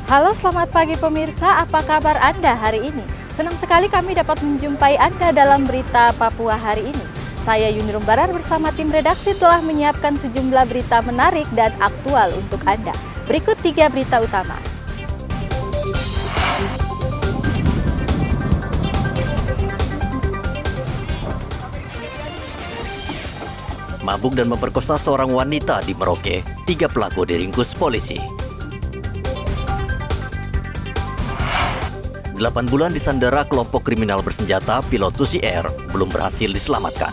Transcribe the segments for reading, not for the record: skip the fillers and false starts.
Halo, selamat pagi pemirsa. Apa kabar Anda hari ini? Senang sekali kami dapat menjumpai Anda dalam berita Papua hari ini. Saya Yunirum Barar bersama tim redaksi telah menyiapkan sejumlah berita menarik dan aktual untuk Anda. Berikut 3 berita utama. Mabuk dan memperkosa seorang wanita di Merauke, 3 pelaku diringkus polisi. 8 bulan disandera kelompok kriminal bersenjata, pilot Susi Air belum berhasil diselamatkan.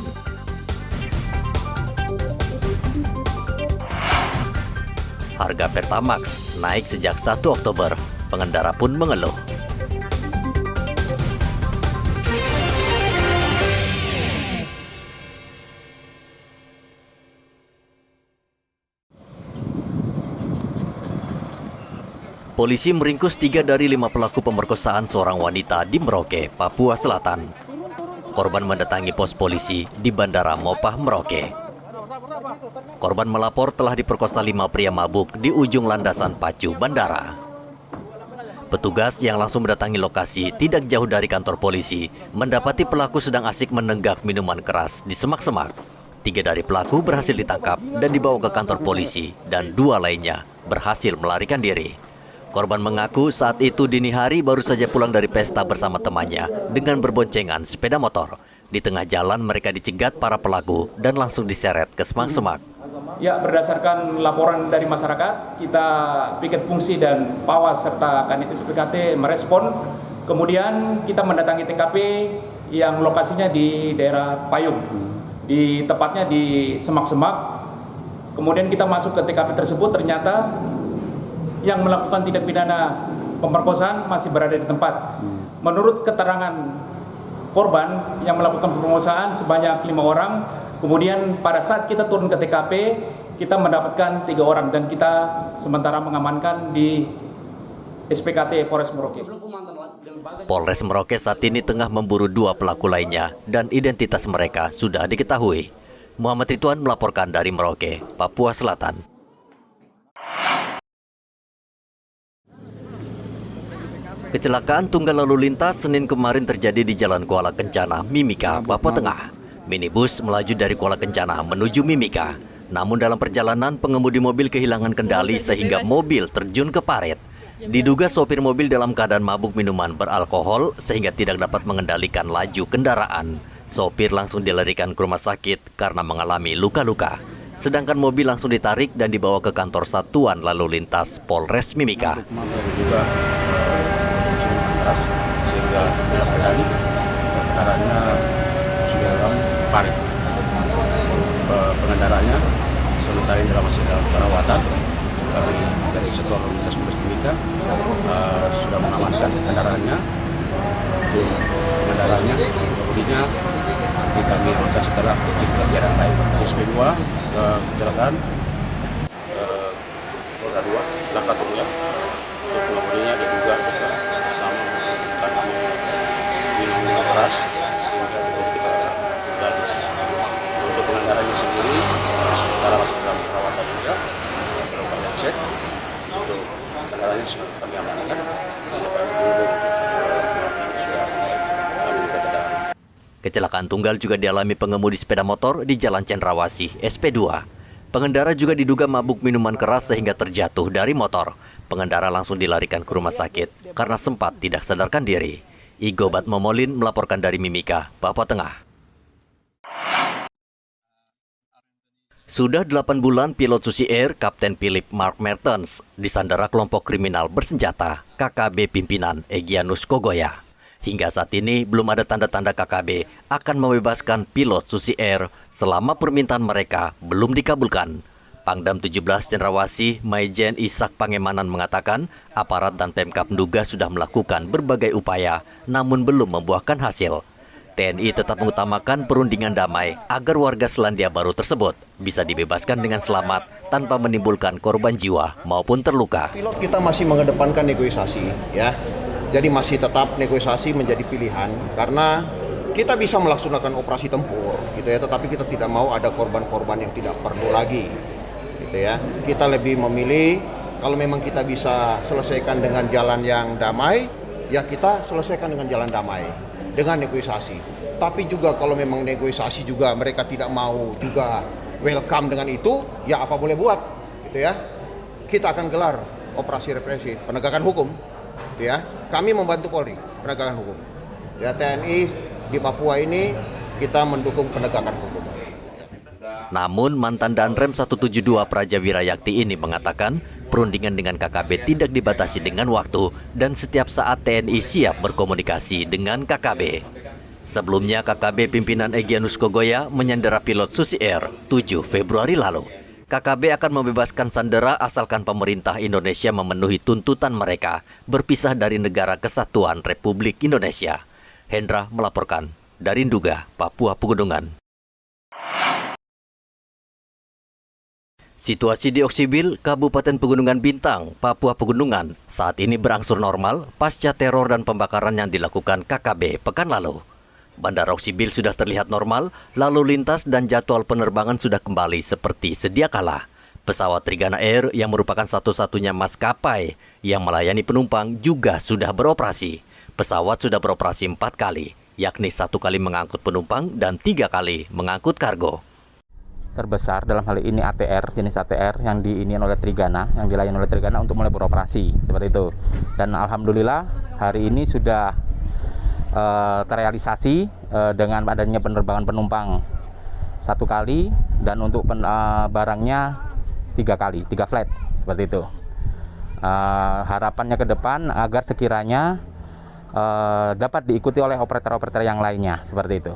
Harga Pertamax naik sejak 1 Oktober, pengendara pun mengeluh. Polisi meringkus 3 dari 5 pelaku pemerkosaan seorang wanita di Merauke, Papua Selatan. Korban mendatangi pos polisi di Bandara Mopah, Merauke. Korban melapor telah diperkosa 5 pria mabuk di ujung landasan pacu bandara. Petugas yang langsung mendatangi lokasi tidak jauh dari kantor polisi mendapati pelaku sedang asik menenggak minuman keras di semak-semak. 3 dari pelaku berhasil ditangkap dan dibawa ke kantor polisi dan 2 lainnya berhasil melarikan diri. Korban mengaku saat itu dini hari baru saja pulang dari pesta bersama temannya dengan berboncengan sepeda motor. Di tengah jalan mereka dicegat para pelaku dan langsung diseret ke semak-semak. Ya, berdasarkan laporan dari masyarakat, kita piket fungsi dan PAWAS serta Kanit SPKT merespon. Kemudian kita mendatangi TKP yang lokasinya di daerah Payung, tepatnya di semak-semak. Kemudian kita masuk ke TKP tersebut, ternyata yang melakukan tindak pidana pemerkosaan masih berada di tempat. Menurut keterangan korban yang melakukan pemerkosaan sebanyak 5 orang, kemudian pada saat kita turun ke TKP, kita mendapatkan 3 orang dan kita sementara mengamankan di SPKT Polres Merauke. Polres Merauke saat ini tengah memburu 2 pelaku lainnya dan identitas mereka sudah diketahui. Muhammad Ridwan melaporkan dari Merauke, Papua Selatan. Kecelakaan tunggal lalu lintas Senin kemarin terjadi di Jalan Kuala Kencana, Mimika, Papua Tengah. Minibus melaju dari Kuala Kencana menuju Mimika. Namun dalam perjalanan pengemudi mobil kehilangan kendali sehingga mobil terjun ke parit. Diduga sopir mobil dalam keadaan mabuk minuman beralkohol sehingga tidak dapat mengendalikan laju kendaraan. Sopir langsung dilarikan ke rumah sakit karena mengalami luka-luka. Sedangkan mobil langsung ditarik dan dibawa ke kantor Satuan Lalu Lintas Polres Mimika. Sehingga kendali kendaranya sudah dalam parit. Pengendaranya sementara ini dalam perawatan. Kami dari Satuan Lalu Lintas Polres Mimika sudah mengamankan kendaraannya. Untuk pengendaranya, kemudiannya nanti kami akan setelah pelajaran lain SP2 kecelakaan roda 2 laka tunggal. Untuk pengemudinya diduga minum keras sehingga terjadi kecelakaan. Dan untuk pengendaranya sendiri sementara masih dalam perawatan juga, melakukan cek. Untuk kendaraannya sudah kami amankan dan kami tunggu ini sudah baik kami minta keterangan. Kecelakaan tunggal juga dialami pengemudi sepeda motor di Jalan Cendrawasih, SP2. Pengendara juga diduga mabuk minuman keras sehingga terjatuh dari motor. Pengendara langsung dilarikan ke rumah sakit karena sempat tidak sadarkan diri. Igo Bat Momolin melaporkan dari Mimika, Papua Tengah. Sudah 8 bulan pilot Susi Air, Kapten Philip Mark Mertens, disandera kelompok kriminal bersenjata, KKB pimpinan Egyanus Kogoya. Hingga saat ini belum ada tanda-tanda KKB akan membebaskan pilot Susi Air selama permintaan mereka belum dikabulkan. Pangdam 17 Cendrawasih, Maijen Ishak Pangemanan mengatakan aparat dan Pemkab menduga sudah melakukan berbagai upaya namun belum membuahkan hasil. TNI tetap mengutamakan perundingan damai agar warga Selandia Baru tersebut bisa dibebaskan dengan selamat tanpa menimbulkan korban jiwa maupun terluka. Pilot kita masih mengedepankan negosiasi, ya. Jadi masih tetap negosiasi menjadi pilihan karena kita bisa melaksanakan operasi tempur, gitu ya. Tetapi kita tidak mau ada korban-korban yang tidak perlu lagi. Gitu ya. Kita lebih memilih Kalau memang kita bisa selesaikan dengan jalan yang damai, ya kita selesaikan dengan jalan damai, dengan negosiasi. Tapi juga kalau memang negosiasi juga mereka tidak mau juga welcome dengan itu, ya apa boleh buat, gitu ya. Kita akan gelar operasi represif penegakan hukum, ya. Kami membantu Polri penegakan hukum. Ya, TNI di Papua ini kita mendukung penegakan hukum. Namun mantan Danrem 172 Praja Wirayakti ini mengatakan perundingan dengan KKB tidak dibatasi dengan waktu dan setiap saat TNI siap berkomunikasi dengan KKB. Sebelumnya KKB pimpinan Egyanus Kogoya menyandera pilot Susi Air 7 Februari lalu. KKB akan membebaskan sandera asalkan pemerintah Indonesia memenuhi tuntutan mereka berpisah dari Negara Kesatuan Republik Indonesia. Hendra melaporkan dari Nduga, Papua Pegunungan. Situasi di Oksibil, Kabupaten Pegunungan Bintang, Papua Pegunungan, saat ini berangsur normal pasca teror dan pembakaran yang dilakukan KKB pekan lalu. Bandara Oksibil sudah terlihat normal, lalu lintas dan jadwal penerbangan sudah kembali seperti sedia kala. Pesawat Trigana Air yang merupakan satu-satunya maskapai yang melayani penumpang juga sudah beroperasi. Pesawat sudah beroperasi 4 kali, yakni 1 kali mengangkut penumpang dan 3 kali mengangkut kargo. Terbesar dalam hal ini ATR, jenis ATR yang diiniin oleh Trigana, yang dilayani oleh Trigana untuk mulai beroperasi, seperti itu. Dan alhamdulillah hari ini sudah terrealisasi dengan adanya penerbangan penumpang 1 kali dan untuk barangnya 3 kali, 3 flight, seperti itu. Harapannya ke depan agar sekiranya dapat diikuti oleh operator-operator yang lainnya, seperti itu.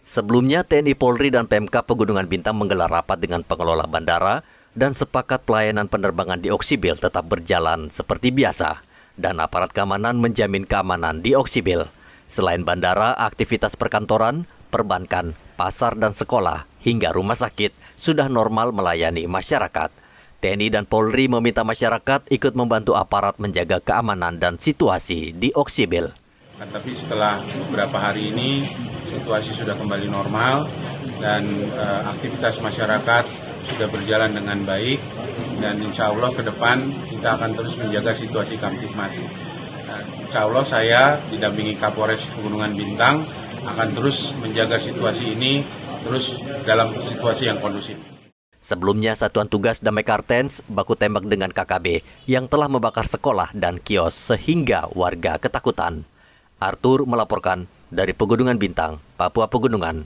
Sebelumnya, TNI Polri dan PMK Pegunungan Bintang menggelar rapat dengan pengelola bandara dan sepakat pelayanan penerbangan di Oksibil tetap berjalan seperti biasa dan aparat keamanan menjamin keamanan di Oksibil. Selain bandara, aktivitas perkantoran, perbankan, pasar dan sekolah hingga rumah sakit sudah normal melayani masyarakat. TNI dan Polri meminta masyarakat ikut membantu aparat menjaga keamanan dan situasi di Oksibil. Tapi setelah beberapa hari ini situasi sudah kembali normal dan aktivitas masyarakat sudah berjalan dengan baik dan insya Allah ke depan kita akan terus menjaga situasi Kamtibmas. Insya Allah saya didampingi Kapolres Pegunungan Bintang akan terus menjaga situasi ini terus dalam situasi yang kondusif. Sebelumnya, Satuan Tugas Damai Kartens baku tembak dengan KKB yang telah membakar sekolah dan kios sehingga warga ketakutan. Arthur melaporkan dari Pegunungan Bintang, Papua Pegunungan.